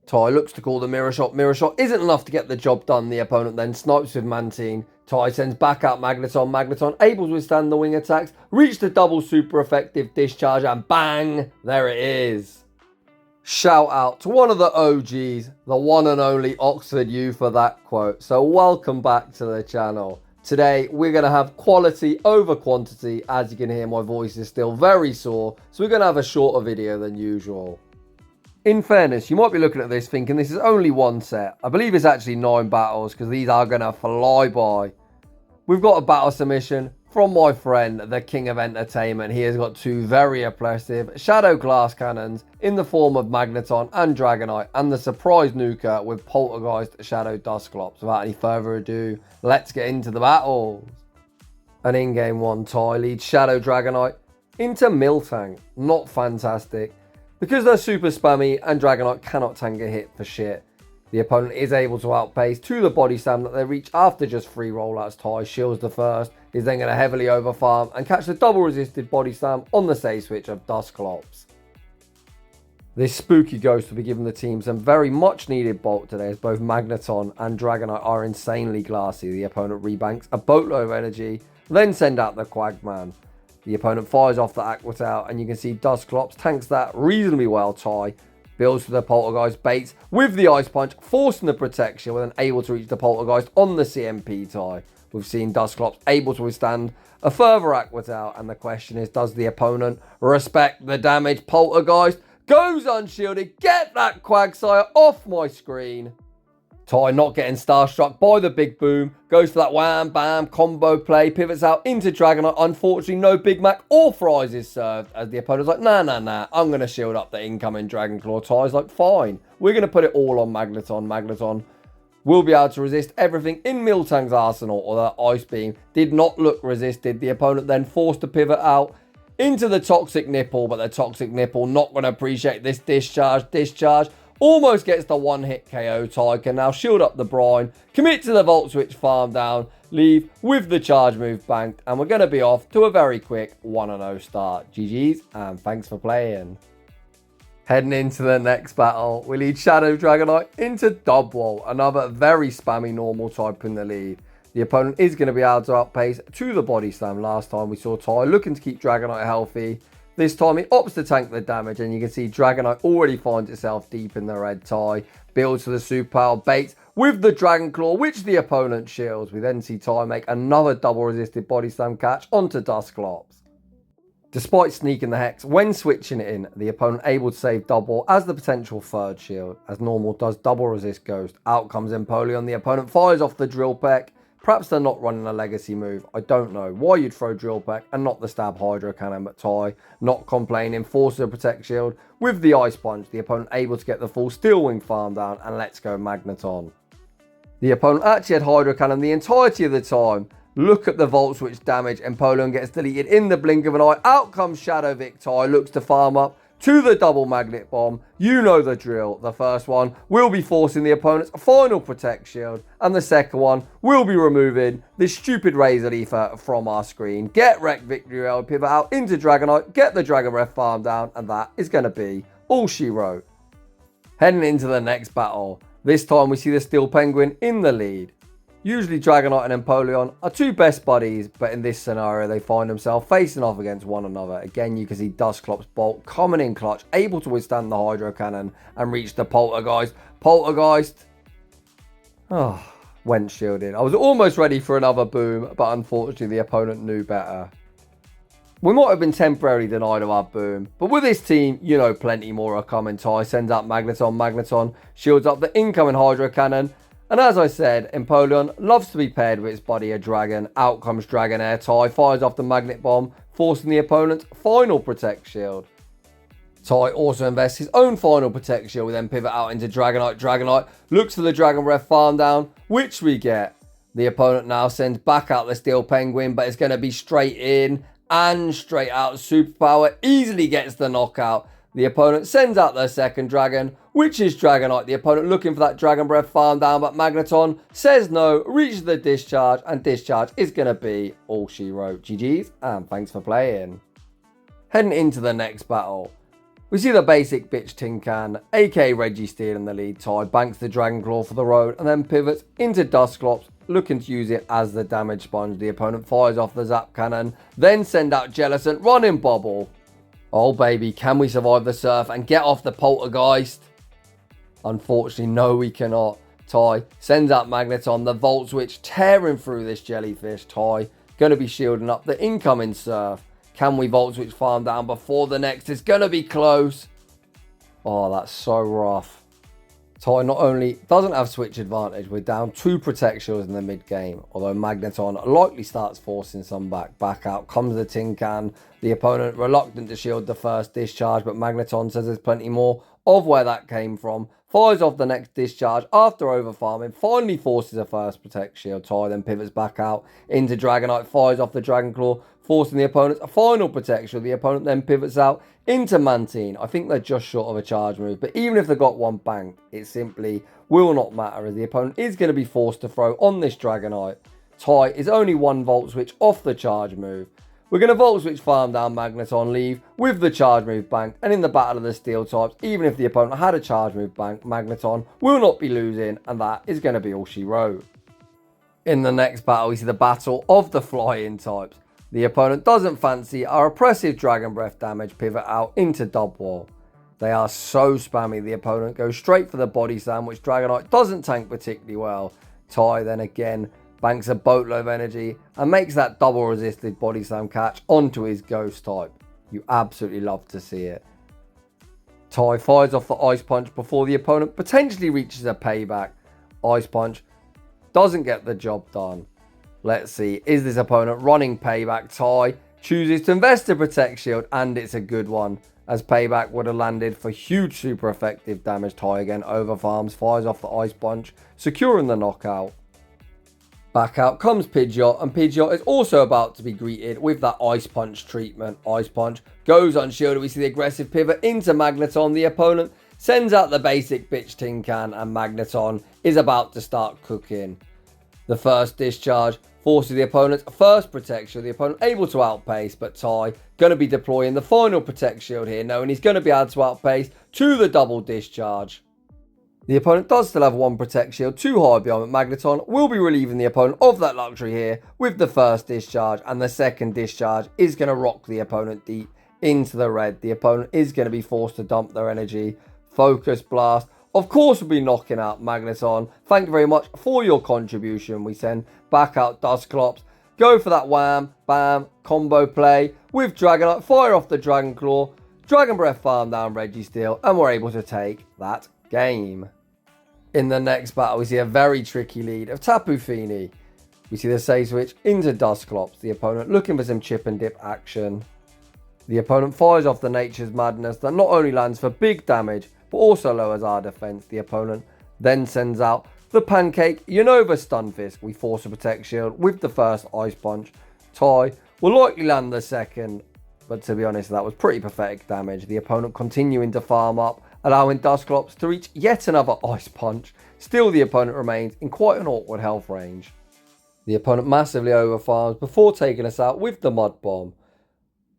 Tai looks to call the mirror shot. Mirror shot isn't enough to get the job done. The opponent then snipes with Mantine. Tai sends back out Magneton. Magneton able to withstand the wing attacks. Reach the double super effective discharge and bang! There it is. Shout out to one of the OGs, the one and only Oxford U for that quote. So welcome back to the channel. Today we're going to have quality over quantity. As you can hear, my voice is still very sore. So we're going to have a shorter video than usual. In fairness, you might be looking at this thinking this is only one set. I believe it's actually 9 battles because these are going to fly by. We've got a battle submission from my friend, the King of Entertainment. He has got 2 very impressive Shadow Glass Cannons in the form of Magneton and Dragonite, and the surprise nuker with Poltergeist Shadow Dusclops. Without any further ado, let's get into the battles. And in game 1, Tai leads Shadow Dragonite into Miltank. Not fantastic. Because they're super spammy and Dragonite cannot tank a hit for shit. The opponent is able to outpace to the body slam that they reach after just 3 rollouts. Tai shields the first, is then going to heavily overfarm and catch the double resisted body slam on the save switch of Dusclops. This spooky ghost will be giving the team some very much needed bulk today, as both Magneton and Dragonite are insanely glassy. The opponent rebanks a boatload of energy, then send out the Quagman. The opponent fires off the Aqua Tail, and you can see Dusclops tanks that reasonably well. Tai builds to the Poltergeist, baits with the Ice Punch, forcing the protection, and then able to reach the Poltergeist on the CMP. Tai. We've seen Dusclops able to withstand a further Aqua Tail, and the question is, does the opponent respect the damage? Poltergeist goes unshielded. Get that Quagsire off my screen. Tai not getting starstruck by the big boom, goes for that wham bam combo play, pivots out into Dragonite. Unfortunately, no Big Mac or fries is served, as the opponent's like, nah, I'm going to shield up the incoming Dragon Claw. Tai's like, fine, we're going to put it all on Magneton. Magneton will be able to resist everything in Miltank's arsenal, although Ice Beam did not look resisted. The opponent then forced to pivot out into the Toxic Nipple, but the Toxic Nipple not going to appreciate this discharge. Almost gets the one-hit KO. Tai can now shield up the brine, commit to the Volt Switch farm down, leave with the charge move banked, and we're going to be off to a very quick 1-0 start. GG's, and thanks for playing. Heading into the next battle, we lead Shadow Dragonite into Dubwall, another very spammy normal type in the lead. The opponent is going to be able to outpace to the body slam. Last time we saw Tai looking to keep Dragonite healthy. This time he opts to tank the damage, and you can see Dragonite already finds itself deep in the red. Tai builds to the super power, baits with the Dragon Claw, which the opponent shields. We then see Tai make another double resisted body slam catch onto Dusclops. Despite sneaking the Hex, when switching it in, the opponent able to save Dubwall as the potential third shield. As normal does double resist Ghost. Out comes Empoleon. The opponent fires off the Drill Peck. Perhaps they're not running a legacy move. I don't know why you'd throw Drill Peck and not the Stab Hydro Cannon, but Tai not complaining, forces a Protect Shield with the Ice Punch. The opponent able to get the full Steel Wing farm down, and let's go Magneton. The opponent actually had Hydro Cannon the entirety of the time. Look at the Volt Switch damage. Empoleon gets deleted in the blink of an eye. Out comes Shadow Vic. Tai looks to farm up to the double Magnet Bomb. You know the drill. The first one will be forcing the opponent's final Protect Shield, and the second one will be removing this stupid Razor Leafer from our screen. Get wrecked Victory Rail, pivot out into Dragonite, get the Dragon Breath farm down, and that is going to be all she wrote. Heading into the next battle. This time we see the Steel Penguin in the lead. Usually Dragonite and Empoleon are 2 best buddies, but in this scenario they find themselves facing off against one another. Again, you can see Dusclops Bolt coming in clutch, able to withstand the Hydro Cannon and reach the Poltergeist. Poltergeist went shielded. I was almost ready for another boom, but unfortunately the opponent knew better. We might have been temporarily denied of our boom, but with this team, you know plenty more are coming. Tai sends out Magneton. Magneton shields up the incoming Hydro Cannon. And as I said, Empoleon loves to be paired with its buddy, a dragon. Out comes Dragonair. Tai fires off the Magnet Bomb, forcing the opponent's final Protect Shield. Tai also invests his own final Protect Shield. We then pivot out into Dragonite. Dragonite looks for the Dragon Breath farm down, which we get. The opponent now sends back out the Steel Penguin, but it's going to be straight in and straight out. Superpower easily gets the knockout. The opponent sends out their second dragon, which is Dragonite. The opponent looking for that Dragon Breath farm down, but Magneton says no, reaches the discharge, and discharge is going to be all she wrote. GG's, and thanks for playing. Heading into the next battle. We see the basic bitch tin can, aka Registeel in the lead. Ty banks the Dragon Claw for the road and then pivots into Dusclops, looking to use it as the damage sponge. The opponent fires off the Zap Cannon, then send out Jellicent, running Bobble. Oh baby, can we survive the surf and get off the Poltergeist? Unfortunately, no we cannot. Ty sends out Magneton, the Volt Switch tearing through this jellyfish. Ty going to be shielding up the incoming surf. Can we Volt Switch farm down before the next? It's going to be close. Oh, that's so rough. Ty not only doesn't have switch advantage, we're down 2 Protect Shields in the mid game. Although Magneton likely starts forcing some back. Back out comes the tin can. The opponent reluctant to shield the first discharge, but Magneton says there's plenty more of where that came from. Fires off the next discharge after over farming. Finally forces a first Protect Shield. Ty then pivots back out into Dragonite. Fires off the Dragon Claw, forcing the opponent's final protection. The opponent then pivots out into Mantine. I think they're just short of a charge move, but even if they got one banked, it simply will not matter as the opponent is going to be forced to throw on this Dragonite. Ty is only 1 Volt Switch off the charge move. We're going to Volt Switch farm down Magneton, leave with the charge move banked, and in the battle of the steel types, even if the opponent had a charge move banked, Magneton will not be losing, and that is going to be all she wrote. In the next battle, we see the battle of the flying types. The opponent doesn't fancy our oppressive Dragon Breath damage pivot out into Dub Wall. They are so spammy, the opponent goes straight for the Body Slam, which Dragonite doesn't tank particularly well. Ty then again banks a boatload of energy and makes that double resisted Body Slam catch onto his Ghost type. You absolutely love to see it. Ty fires off the Ice Punch before the opponent potentially reaches a payback. Ice Punch doesn't get the job done. Let's see, is this opponent running payback? Ty chooses to invest a Protect Shield, and it's a good one, as payback would have landed for huge super effective damage. Ty again over farms, fires off the Ice Punch, securing the knockout. Back out comes Pidgeot, and Pidgeot is also about to be greeted with that Ice Punch treatment. Ice Punch goes unshielded. We see the aggressive pivot into Magneton. The opponent sends out the basic bitch tin can, and Magneton is about to start cooking. The first discharge forces the opponent's first Protect Shield. The opponent able to outpace, but Ty going to be deploying the final Protect Shield here, knowing he's going to be able to outpace to the double discharge. The opponent does still have 1 Protect Shield too high beyond, but Magneton will be relieving the opponent of that luxury here with the first discharge, and the second discharge is going to rock the opponent deep into the red. The opponent is going to be forced to dump their energy. Focus Blast, of course, will be knocking out Magneton. Thank you very much for your contribution. We send back out Dusclops. Go for that wham, bam, combo play with Dragonite. Fire off the Dragon Claw. Dragon Breath farm down Registeel, and we're able to take that game. In the next battle, we see a very tricky lead of Tapu Fini. We see the Save Switch into Dusclops. The opponent looking for some chip and dip action. The opponent fires off the Nature's Madness that not only lands for big damage, but also lowers our defense. The opponent then sends out the Pancake Unova Stunfisk. We force a Protect Shield with the first Ice Punch. Ty will likely land the second, but to be honest, that was pretty pathetic damage. The opponent continuing to farm up, allowing Dusclops to reach yet another Ice Punch. Still, the opponent remains in quite an awkward health range. The opponent massively overfarms before taking us out with the Mud Bomb.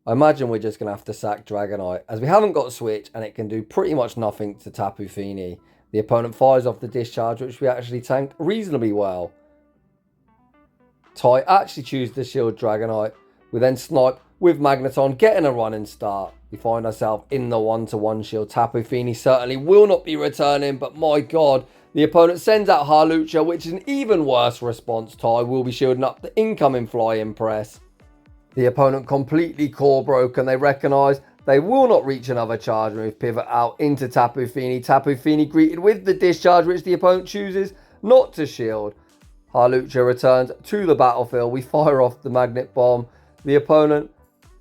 I imagine we're just going to have to sack Dragonite, as we haven't got a switch and it can do pretty much nothing to Tapu Fini. The opponent fires off the discharge, which we actually tanked reasonably well. Ty actually chooses to shield Dragonite. We then snipe with Magneton, getting a running start. We find ourselves in the 1-to-1 shield. Tapu Fini certainly will not be returning, but my god, the opponent sends out Harlucha, which is an even worse response. Ty will be shielding up the incoming Flying Press. The opponent completely core broken. They recognise they will not reach another charge move. Pivot out into Tapu Fini. Tapu Fini greeted with the discharge, which the opponent chooses not to shield. Harlucha returns to the battlefield. We fire off the Magnet Bomb. The opponent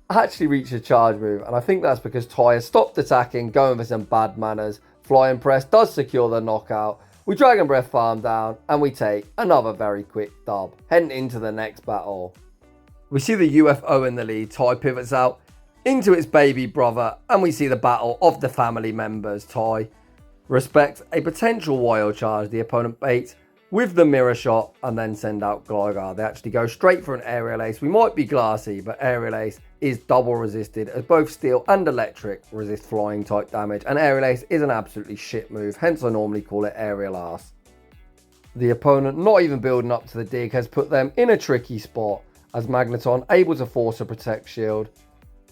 actually reached a charge move, and I think that's because Ty has stopped attacking, going for some bad manners. Flying Press does secure the knockout. We Dragon Breath farm down, and we take another very quick dub. Heading into the next battle. We see the UFO in the lead. Ty pivots out into its baby brother, and we see the battle of the family members. Ty respects a potential wild charge. The opponent baits with the mirror shot and then send out Gligar. They actually go straight for an aerial ace. We might be glassy, but aerial ace is double resisted as both steel and electric resist flying type damage, and aerial ace is an absolutely shit move, hence I normally call it aerial arse. The opponent, not even building up to the dig, has put them in a tricky spot as Magneton able to force a protect shield.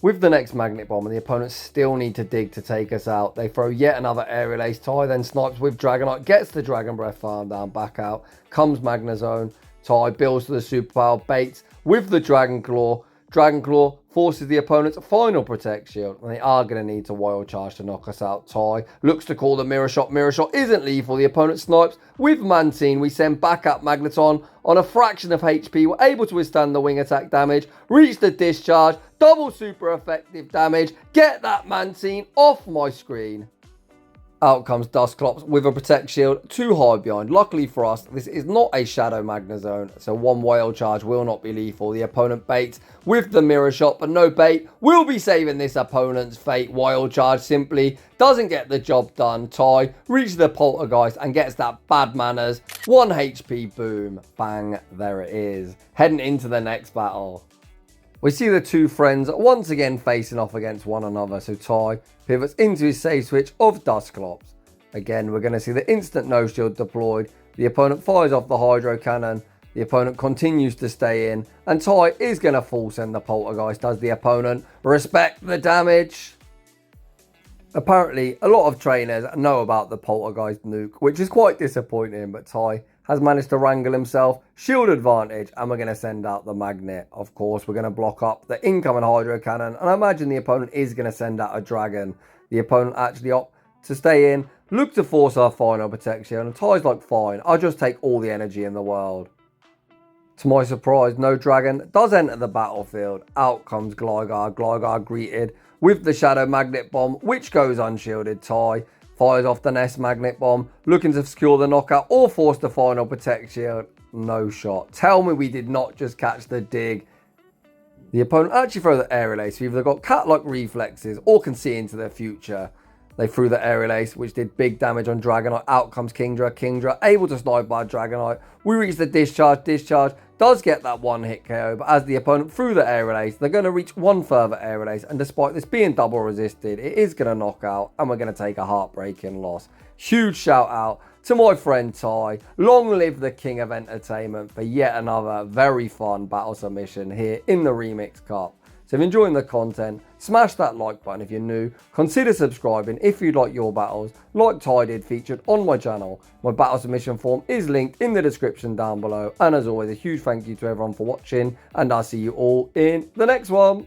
With the next Magnet Bomb, and the opponents still need to dig to take us out. They throw yet another aerial ace. Ty then snipes with Dragonite, gets the Dragon Breath farm down, back out. Comes Magnezone. Ty builds to the superpower, baits with the Dragon Claw. Dragon Claw forces the opponent's final protect shield, and they are going to need to wild charge to knock us out. Ty looks to call the mirror shot. Mirror shot isn't lethal. The opponent snipes with Mantine. We send back up Magneton on a fraction of HP. We're able to withstand the wing attack damage, reach the discharge, double super effective damage, get that Mantine off my screen. Out comes Dusclops with a protect shield, too high behind. Luckily for us, this is not a Shadow Magnezone, so one wild charge will not be lethal. The opponent baits with the mirror shot, but no bait will be saving this opponent's fate. Wild charge simply doesn't get the job done. Ty reaches the Poltergeist and gets that bad manners. 1 HP, boom, bang, there it is. Heading into the next battle. We see the two friends once again facing off against one another, so Ty pivots into his save switch of Dusclops. Again, we're going to see the instant no shield deployed. The opponent fires off the Hydro Cannon. The opponent continues to stay in, and Ty is going to full send the Poltergeist. Does the opponent respect the damage? Apparently, a lot of trainers know about the Poltergeist nuke, which is quite disappointing, but Ty has managed to wrangle himself, shield advantage, and we're going to send out the Magnet. Of course, we're going to block up the incoming Hydro Cannon, and I imagine the opponent is going to send out a Dragon. The opponent actually opts to stay in, look to force our final protection, and Ty's like, fine, I'll just take all the energy in the world. To my surprise, no Dragon does enter the battlefield. Out comes Gligar. Gligar greeted with the Shadow Magnet Bomb, which goes unshielded. Ty fires off the Nest Magnet Bomb, looking to secure the knockout or force the final protect shield. No shot. Tell me we did not just catch the dig. The opponent actually throw the aerial ace. We've either got cat-like reflexes or can see into their future. They threw the aerial ace, which did big damage on Dragonite. Out comes Kingdra. Kingdra able to snipe by Dragonite. We reach the discharge. Discharge does get that one hit KO, but as the opponent threw the aerial ace, they're going to reach one further aerial ace, and despite this being double resisted, it is going to knock out, and we're going to take a heartbreaking loss. Huge shout out to my friend Ty. Long live the king of entertainment for yet another very fun battle submission here in the Remix Cup. So if you're enjoying the content, smash that like button. If you're new, consider subscribing if you'd like your battles, like Ty did, featured on my channel. My battle submission form is linked in the description down below. And as always, a huge thank you to everyone for watching, and I'll see you all in the next one.